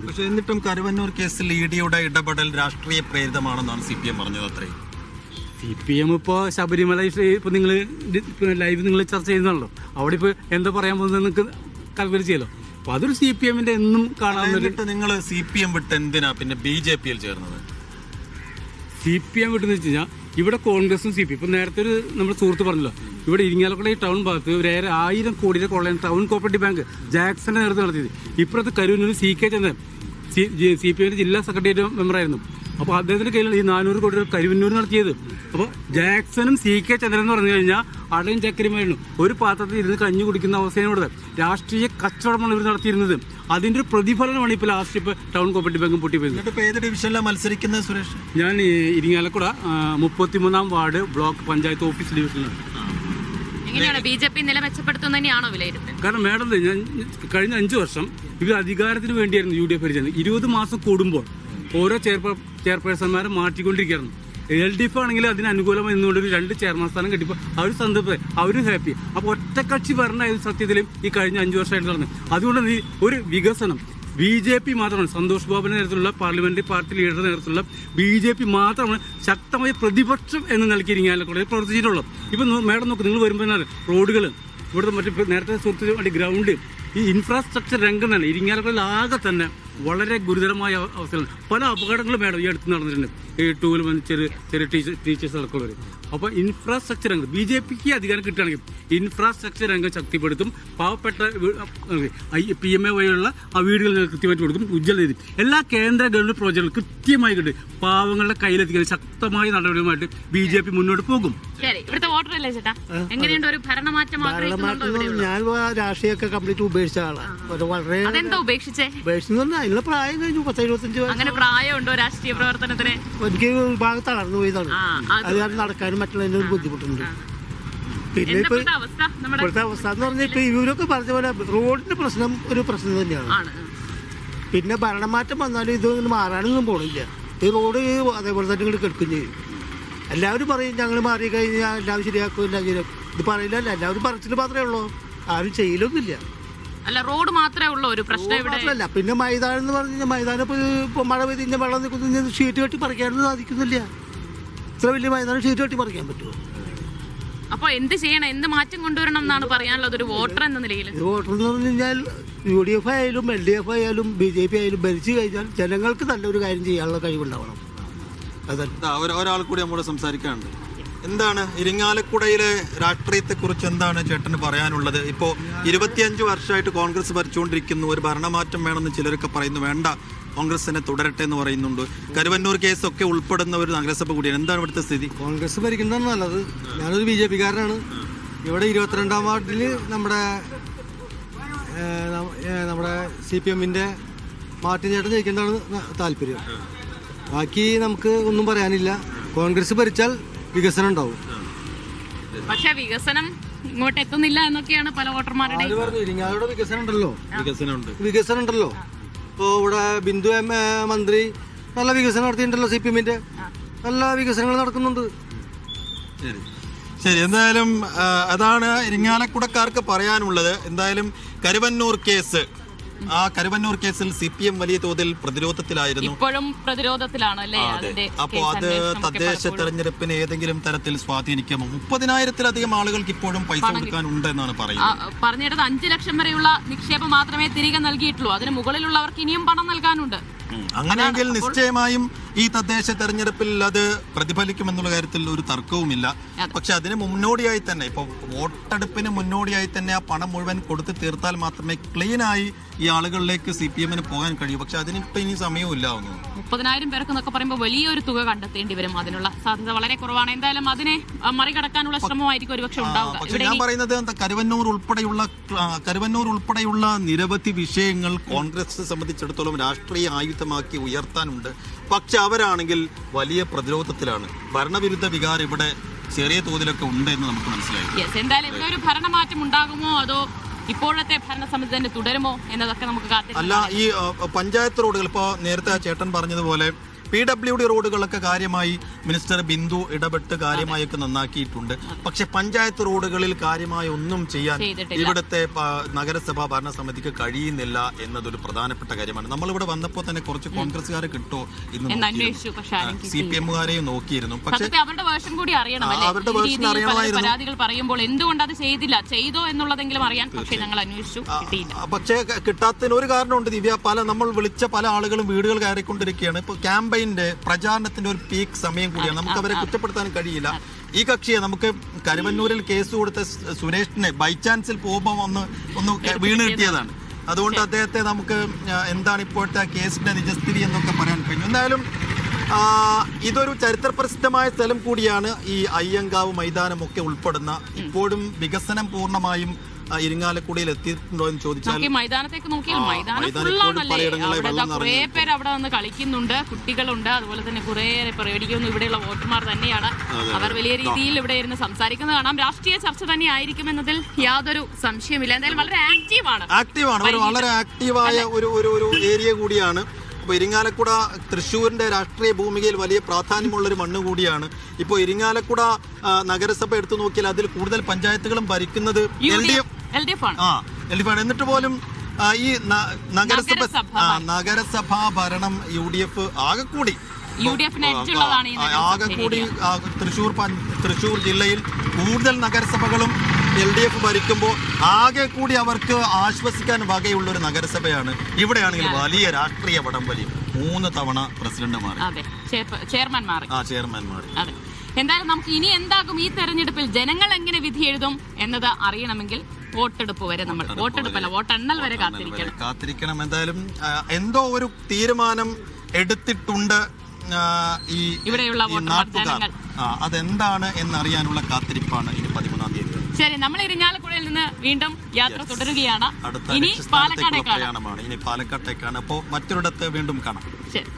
പക്ഷെ എന്നിട്ടും കരുവന്നൂർ കേസിൽ ഇഡിയുടെ ഇടപെടൽ രാഷ്ട്രീയ പ്രേരിതമാണെന്നാണ് CPM പറഞ്ഞത്. അത്രയും CPM ഇപ്പോൾ ശബരിമല ഇപ്പോൾ നിങ്ങൾ ലൈവ് നിങ്ങൾ ചർച്ച ചെയ്യുന്നതാണല്ലോ, അവിടെ ഇപ്പോൾ എന്താ പറയാൻ പോകുന്നത് നിങ്ങൾക്ക് കാൽക്കുലേറ്റ് ചെയ്യല്ലോ. അപ്പോൾ അതൊരു CPM-ന്റെ എന്നും കാണാവുന്ന. നിങ്ങൾ CPM വിട്ട് എന്തിനാ പിന്നെ BJP-യിൽ ചേർന്നത്? CPM വിട്ടെന്ന് വെച്ച് കഴിഞ്ഞാൽ ഇവിടെ കോൺഗ്രസും CPM ഇപ്പം നേരത്തെ ഒരു നമ്മുടെ സുഹൃത്ത് പറഞ്ഞല്ലോ, ഇവിടെ ഇരിങ്ങാലക്കുട ഈ ടൗൺ ഭാഗത്ത് ഒരു 1000 കോടിയുടെ കൊള്ളയാണ് ടൗൺ കോപ്പറേറ്റീവ് ബാങ്ക് ജാക്സന്റെ നേതൃത്വം നടത്തിയത്. ഇപ്പുറത്ത് കരൂരിൽ CK ചന്ദ്രൻ CPM-ന്റെ ജില്ലാ സെക്രട്ടേറിയറ്റ് മെമ്പറായിരുന്നു. അപ്പോൾ അദ്ദേഹത്തിന്റെ കയ്യിലാണ് ഈ 400 കോടി കരുവന്നൂർ നടത്തിയത്. അപ്പോൾ ജാക്സണും CK ചന്ദ്രൻ എന്ന് പറഞ്ഞു കഴിഞ്ഞാൽ അടയും ചക്രമായിരുന്നു. ഒരു പാത്രത്തിൽ ഇരുന്ന് കഞ്ഞി കുടിക്കുന്ന അവസ്ഥയാണ് ഇവിടെ. രാഷ്ട്രീയ കച്ചവടമാണ് ഇവർ നടത്തിയിരുന്നത്. അതിന്റെ ഒരു പ്രതിഫലനമാണ് ഇപ്പോൾ ലാസ്റ്റ് ഇപ്പോൾ ടൗൺ കോപ്പറേറ്റീവ് ബാങ്കും പൊട്ടിപ്പോയത്. ഏത് ഡിവിഷനിലാണ് മത്സരിക്കുന്നത് സുരേഷ്? ഞാൻ ഇരിങ്ങാലക്കുട 33-ാം വാർഡ് ബ്ലോക്ക് പഞ്ചായത്ത് ഓഫീസ് ഡിവിഷനിലാണ്. BJP നില മെച്ചപ്പെടുത്തുന്ന തന്നെയാണോ വിലയിരുത്തൽ? കാരണം മേഡം, ഞാൻ കഴിഞ്ഞ 5 വർഷം ഇവർ അധികാരത്തിന് വേണ്ടിയായിരുന്നു UDF ഭരിച്ചത്. 20 മാസം കൂടുമ്പോൾ ഓരോ ചെയർപേഴ്സൺമാരെ മാറ്റിക്കൊണ്ടിരിക്കുകയായിരുന്നു. LDF ആണെങ്കിൽ അതിന് അനുകൂലമായി നിന്നുകൊണ്ട് 2 ചെയർമാൻ സ്ഥാനം കിട്ടിയപ്പോൾ അവർ സംതൃപ്തരായി, അവരും ഹാപ്പി. അപ്പോൾ ഒറ്റക്കക്ഷി ഭരണമായിരുന്നു സത്യത്തിലും ഈ കഴിഞ്ഞ 5 വർഷമായിട്ട് നടന്നത്. അതുകൊണ്ട് ഒരു വികസനം BJP മാത്രമാണ്, സന്തോഷ് ബാബുവിന്റെ നേതൃത്വത്തിലുള്ള പാർലമെന്ററി പാർട്ടി ലീഡറുടെ നേതൃത്വത്തിലുള്ള BJP മാത്രമാണ് ശക്തമായ പ്രതിപക്ഷം എന്ന് നൽകിയിരിക്കാനുള്ള പ്രവർത്തിച്ചിട്ടുള്ളൂ. ഇപ്പം മേഡം നോക്ക്, നിങ്ങൾ വരുമ്പോൾ റോഡുകൾ ഇവിടുത്തെ മറ്റു നേരത്തെ സുഹൃത്ത് വേണ്ടി ഗ്രൗണ്ട്, ഈ ഇൻഫ്രാസ്ട്രക്ചർ രംഗം തന്നെ ഇരിങ്ങാലക്കുടയിൽ ആകെ തന്നെ വളരെ ഗുരുതരമായ അവസ്ഥകൾ. പല അപകടങ്ങളും മേഡം ഈ അടുത്ത് നടന്നിട്ടുണ്ട്. ഈ ടൂവിൽ വന്ന് ചെറിയ ടീച്ചേഴ്സ് അടക്കം വരും. അപ്പോൾ ഇൻഫ്രാസ്ട്രക്ചർ രംഗം BJPക്ക് അധികാരം കിട്ടുകയാണെങ്കിൽ ഇൻഫ്രാസ്ട്രക്ചർ രംഗം ശക്തിപ്പെടുത്തും. പാവപ്പെട്ട PMA വഴിയുള്ള ആ വീടുകൾ കൃത്യമായിട്ട് കൊടുക്കും. ഉജ്ജ്വല രീതി എല്ലാ കേന്ദ്ര ഗവൺമെന്റ് പ്രോജക്റ്റുകളും കൃത്യമായി കിട്ടും. പാവങ്ങളുടെ കയ്യിലെത്തിക്കാൻ ശക്തമായ നടപടിയുമായിട്ട് BJP മുന്നോട്ട് പോകും. ഞാൻ രാഷ്ട്രീയമൊക്കെ കംപ്ലീറ്റ് ഉപേക്ഷിച്ച ആളാണ്. അതിനുള്ള പ്രായം കഴിഞ്ഞു, 10-25 അങ്ങനെ പ്രായമുണ്ടോ രാഷ്ട്രീയ പ്രവർത്തനത്തിന്? എനിക്ക് ഭാഗത്ത് തളർന്നു പോയതാണ്. അത് കാരണം നടക്കാനും മറ്റുള്ളതിന്റെ ഒരു ബുദ്ധിമുട്ടുണ്ട്. പിന്നെ ഇപ്പോഴത്തെ അവസ്ഥ എന്ന് പറഞ്ഞാൽ ഇപ്പൊ ഇവരൊക്കെ പറഞ്ഞ പോലെ റോഡിന്റെ പ്രശ്നം ഒരു പ്രശ്നം തന്നെയാണ്. പിന്നെ ഭരണമാറ്റം വന്നാലും ഇതൊന്നും മാറാനൊന്നും പോണില്ല. ഈ റോഡ് അതേപോലെ തന്നെ ഇങ്ങോട്ട് കിടക്കുകയും ചെയ്യും. എല്ലാവരും പറയും ഞങ്ങൾ മാറി കഴിഞ്ഞാൽ എല്ലാവരും ശരിയാക്കും, എല്ലാം ശരിയാക്കും. ഇത് പറയില്ല, എല്ലാവരും പറച്ചിട്ട് മാത്രമേ ഉള്ളൂ, ആരും ചെയ്യലൊന്നുമില്ല. അല്ല, റോഡ് മാത്രമേ ഉള്ളൂ ഒരു പ്രശ്നം മാത്രമല്ല. പിന്നെ മൈതാനം എന്ന് പറഞ്ഞു കഴിഞ്ഞാൽ മൈതാനം ഇപ്പോൾ മഴ പെയ്ത് വെള്ളം നിൽക്കുന്ന ഷീറ്റ് കെട്ടി പറിക്കാനൊന്നും സാധിക്കുന്നില്ല. ഇത്ര വലിയ മൈതാനം ഷീറ്റ് കെട്ടി പറിക്കാൻ പറ്റുമോ? അപ്പൊ എന്ത് ചെയ്യണം, എന്ത് മാറ്റം കൊണ്ടുവരണം എന്നാണ് പറയാനുള്ളത് ഒരു വോട്ടർ എന്ന നിലയിൽ? വോട്ടർ എന്ന് പറഞ്ഞു കഴിഞ്ഞാൽ UDF ആയാലും LDF ആയാലും BJP ആയാലും ഭരിച്ചു കഴിഞ്ഞാൽ ജനങ്ങൾക്ക് നല്ലൊരു കാര്യം ചെയ്യാനുള്ള കഴിവുണ്ടാവണം. ഒരാൾ കൂടി നമ്മോട് സംസാരിക്കാനുണ്ട്. എന്താണ് ഇരിങ്ങാലക്കുടയിലെ രാഷ്ട്രീയത്തെക്കുറിച്ച് എന്താണ് ചേട്ടന് പറയാനുള്ളത്? ഇപ്പോൾ 25 വർഷമായിട്ട് കോൺഗ്രസ് ഭരിച്ചുകൊണ്ടിരിക്കുന്നു. ഒരു ഭരണമാറ്റം വേണമെന്ന് ചിലരൊക്കെ പറയുന്നു. വേണ്ട, കോൺഗ്രസ് തന്നെ തുടരട്ടെ എന്ന് പറയുന്നുണ്ട്. കരുവന്നൂർ കേസൊക്കെ ഉൾപ്പെടുന്ന ഒരു നഗരസഭ കൂടിയാണ്. എന്താണ് ഇവിടുത്തെ സ്ഥിതി? കോൺഗ്രസ് ഭരിക്കുന്നതാണ് നല്ലത്. ഞാനൊരു BJP-കാരനാണ്. ഇവിടെ 22-ാം വാർഡിൽ നമ്മുടെ CPM-ന്റെ മാർട്ടിൻ ചേട്ടൻ ജയിക്കേണ്ടതാണ് താല്പര്യം. ബാക്കി നമുക്ക് ഒന്നും പറയാനില്ല. കോൺഗ്രസ് ഭരിച്ചാൽ വികസനം ഉണ്ടാവും. പക്ഷെ വികസനം ഇങ്ങോട്ട് എത്തുന്നില്ല എന്നൊക്കെയാണ് പല വോട്ടർമാരുടെ. ഇരിങ്ങാലക്കുട വികസനം ഉണ്ടല്ലോ. ഇപ്പോൾ ഇവിടെ ബിന്ദു മന്ത്രി നല്ല വികസനം നടത്തിയിട്ടുണ്ടല്ലോ. CPM-ന്റെ നല്ല വികസനങ്ങൾ നടക്കുന്നുണ്ട്. ശരി, എന്തായാലും അതാണ് ഇരിങ്ങാലക്കുടക്കാർക്ക് പറയാനുള്ളത്. എന്തായാലും കരുവന്നൂർ കേസ്, ആ കരുവന്നൂർ കേസിൽ CPM വലിയ തോതിൽ പ്രതിരോധത്തിലായിരുന്നു, ഇപ്പോഴും പ്രതിരോധത്തിലാണ് അല്ലേ? അപ്പോൾ അത് തദ്ദേശ തെരഞ്ഞെടുപ്പിന് ഏതെങ്കിലും തരത്തിൽ സ്വാധീനിക്കാമോ? 30,000-ത്തിലധികം ആളുകൾക്ക് ഇപ്പോഴും പൈസ കൊടുക്കാനുണ്ട് എന്നാണ് പറഞ്ഞിടത്ത്. 5 ലക്ഷം വരെയുള്ള നിക്ഷേപം മാത്രമേ തിരികെ നൽകിയിട്ടുള്ളൂ. അതിന് മുകളിലുള്ളവർക്ക് ഇനിയും പണം നൽകാനുണ്ട്. അങ്ങനെയെങ്കിൽ നിശ്ചയമായും ഈ തദ്ദേശ തെരഞ്ഞെടുപ്പിൽ അത് പ്രതിഫലിക്കുമെന്നുള്ള കാര്യത്തിൽ ഒരു തർക്കവുമില്ല. പക്ഷെ അതിന് മുന്നോടിയായി തന്നെ, ഇപ്പോൾ വോട്ടെടുപ്പിന് മുന്നോടിയായി തന്നെ ആ പണം മുഴുവൻ കൊടുത്തു തീർത്താൽ മാത്രമേ ക്ലീനായി ഈ ആളുകളിലേക്ക് CPM-ന് പോകാൻ കഴിയൂ. പക്ഷെ അതിനിപ്പോ ഇനി സമയവും ഇല്ല. 30,000 പേർക്ക് എന്നൊക്കെ പറയുമ്പോൾ വലിയൊരു തുക കണ്ടെത്തേണ്ടി വരും. അതിനുള്ള സാധ്യത വളരെ കുറവാണ്. എന്തായാലും അതിനെ മറികടക്കാനുള്ള ശ്രമമായിരിക്കും ഒരുപക്ഷെ ഉണ്ടാവുക. പക്ഷെ ഞാൻ പറയുന്നത് എന്താ, കരുവന്നൂർ ഉൾപ്പെടെയുള്ള നിരവധി വിഷയങ്ങൾ കോൺഗ്രസ് സംബന്ധിച്ചിടത്തോളം രാഷ്ട്രീയ ആയുധമാക്കി ഉയർത്താനുണ്ട്. പക്ഷെ അവരാണെങ്കിൽ വലിയ പ്രതിരോധത്തിലാണ്. ഭരണവിരുദ്ധ വികാരം ഇവിടെ ചെറിയ തോതിലൊക്കെ ഉണ്ട് എന്ന് നമുക്ക് മനസ്സിലായി. എന്തായാലും ഇവിടെ ഒരു ഭരണമാറ്റം ഉണ്ടാകുമോ അതോ ഇപ്പോഴത്തെ ഭരണസമിതി തന്നെ തുടരുമോ എന്നതൊക്കെ നമുക്ക് കാത്തിരിക്കാം. അല്ല, ഈ പഞ്ചായത്ത് റോഡുകൾ ഇപ്പോൾ നേരത്തെ ചേട്ടൻ പറഞ്ഞതുപോലെ PWD റോഡുകളൊക്കെ കാര്യമായി മിനിസ്റ്റർ ബിന്ദു ഇടപെട്ട് കാര്യമായൊക്കെ നന്നാക്കിയിട്ടുണ്ട്. പക്ഷെ പഞ്ചായത്ത് റോഡുകളിൽ കാര്യമായി ഒന്നും ചെയ്യാൻ ഇവിടുത്തെ നഗരസഭാ ഭരണസമിതിക്ക് കഴിയുന്നില്ല എന്നതൊരു പ്രധാനപ്പെട്ട കാര്യമാണ്. നമ്മളിവിടെ വന്നപ്പോൾ തന്നെ കുറച്ച് കോൺഗ്രസ്സുകാരെ കിട്ടോ എന്ന് CPM-കാരെയും നോക്കിയിരുന്നു. പക്ഷേ അവരുടെ വേർഷൻ കൂടി അറിയണം. അവരുടെ വേർഷൻ അറിയണമായിരുന്നു. പരാതികൾ പറയുമ്പോൾ എന്തുകൊണ്ട് അത് ചെയ്തോ എന്നുള്ളതെങ്കിലും അറിയാൻ പക്ഷേ ഞങ്ങൾ അന്വേഷിച്ചു, കിട്ടിയില്ല. പക്ഷേ കിട്ടാത്തതിന് ഒരു കാരണമുണ്ട് ദിവ്യ. നമ്മൾ വിളിച്ച പല ആളുകളും വീടുകൾ കയറിക്കൊണ്ടിരിക്കുകയാണ്. ഇപ്പോൾ ക്യാമ്പയിന്റെ പ്രചാരണത്തിന്റെ ഒരു പീക്ക് സമയം കൂടിയാണ്. നമുക്ക് അവരെ കുറ്റപ്പെടുത്താൻ കഴിയില്ല. ഈ കക്ഷിയെ നമുക്ക് കരുവന്നൂരിൽ കേസ് കൊടുത്ത സുരേഷിനെ ബൈ ചാൻസിൽ പോകുമ്പോൾ ഒന്ന് വീണ് കിട്ടിയതാണ്. അതുകൊണ്ട് അദ്ദേഹത്തെ നമുക്ക് എന്താണ് ഇപ്പോഴത്തെ കേസിന്റെ നിജസ്ഥിതി എന്നൊക്കെ പറയാൻ കഴിഞ്ഞു. എന്തായാലും ഇതൊരു ചരിത്രപ്രസിദ്ധമായ സ്ഥലം കൂടിയാണ് ഈ അയ്യങ്കാവ് മൈതാനമൊക്കെ ഉൾപ്പെടുന്ന. ഇപ്പോഴും വികസനം പൂർണ്ണമായും ഇരിങ്ങാലക്കുടയിൽ എത്തിയിട്ടുണ്ടോ എന്ന് ചോദിച്ചാൽ മൈതാനത്തേക്ക് നോക്കിയാൽ മൈതാനം കുറെ പേര് അവിടെ വന്ന് കളിക്കുന്നുണ്ട്, കുട്ടികളുണ്ട്, അതുപോലെ തന്നെ കുറെ പേടിക്കുന്നു. ഇവിടെയുള്ള വോട്ടർമാർ തന്നെയാണ്. അവർ വലിയ രീതിയിൽ ഇവിടെ ഇരുന്ന് സംസാരിക്കുന്നത് കാണാം. രാഷ്ട്രീയ ചർച്ച തന്നെ ആയിരിക്കും എന്നതിൽ യാതൊരു സംശയമില്ല. എന്തായാലും വളരെ ആക്റ്റീവാണ്, വളരെ ആക്റ്റീവായ ഒരു ഏരിയ കൂടിയാണ്. ഇപ്പോൾ ഇരിങ്ങാലക്കുട തൃശ്ശൂരിന്റെ രാഷ്ട്രീയ ഭൂമികയിൽ വലിയ പ്രാധാന്യമുള്ളൊരു മണ്ണ് കൂടിയാണ്. ഇപ്പോൾ ഇരിങ്ങാലക്കുട നഗരസഭ എടുത്തു നോക്കിയാൽ അതിൽ കൂടുതൽ പഞ്ചായത്തുകളും ഭരിക്കുന്നത് LDF ആണ്. എന്നിട്ട് പോലും ഈ നഗരസഭാ ഭരണം UDF ആകെക്കൂടി തൃശ്ശൂർ ജില്ലയിൽ കൂടുതൽ നഗരസഭകളും LDF ഭരിക്കുമ്പോൾ ആകെ കൂടി അവർക്ക് ആശ്വസിക്കാൻ വകയുള്ള ഒരു നഗരസഭയാണ്. ഇവിടെയാണെങ്കിൽ വലിയ രാഷ്ട്രീയ വടംവലി. 3 തവണ പ്രസിഡന്റ് മാറി, ചെയർമാൻ മാറി. എന്തായാലും നമുക്ക് ഇനി എന്താകും ഈ തെരഞ്ഞെടുപ്പിൽ, ജനങ്ങൾ എങ്ങനെ വിധി എഴുതും എന്നത് അറിയണമെങ്കിൽ വോട്ടെടുപ്പ് വരെ വോട്ടെണ്ണൽ വരെ കാത്തിരിക്കണം. എന്തായാലും എന്തോ ഒരു തീരുമാനം എടുത്തിട്ടുണ്ട് ഇവിടെയുള്ള നാട്ടുകാർ. അതെന്താണ് എന്നറിയാനുള്ള കാത്തിരിപ്പാണ് ഇനി 13-ാം തീയതി. ശരി, നമ്മൾ ഇരിങ്ങാലക്കുടയിൽ നിന്ന് വീണ്ടും യാത്ര തുടരുകയാണ്. അടുത്ത പ്രയാണമാണ് ഇനി പാലക്കാട്ടേക്കാണ്. അപ്പോൾ മറ്റൊരിടത്ത് വീണ്ടും കാണാം. ശരി.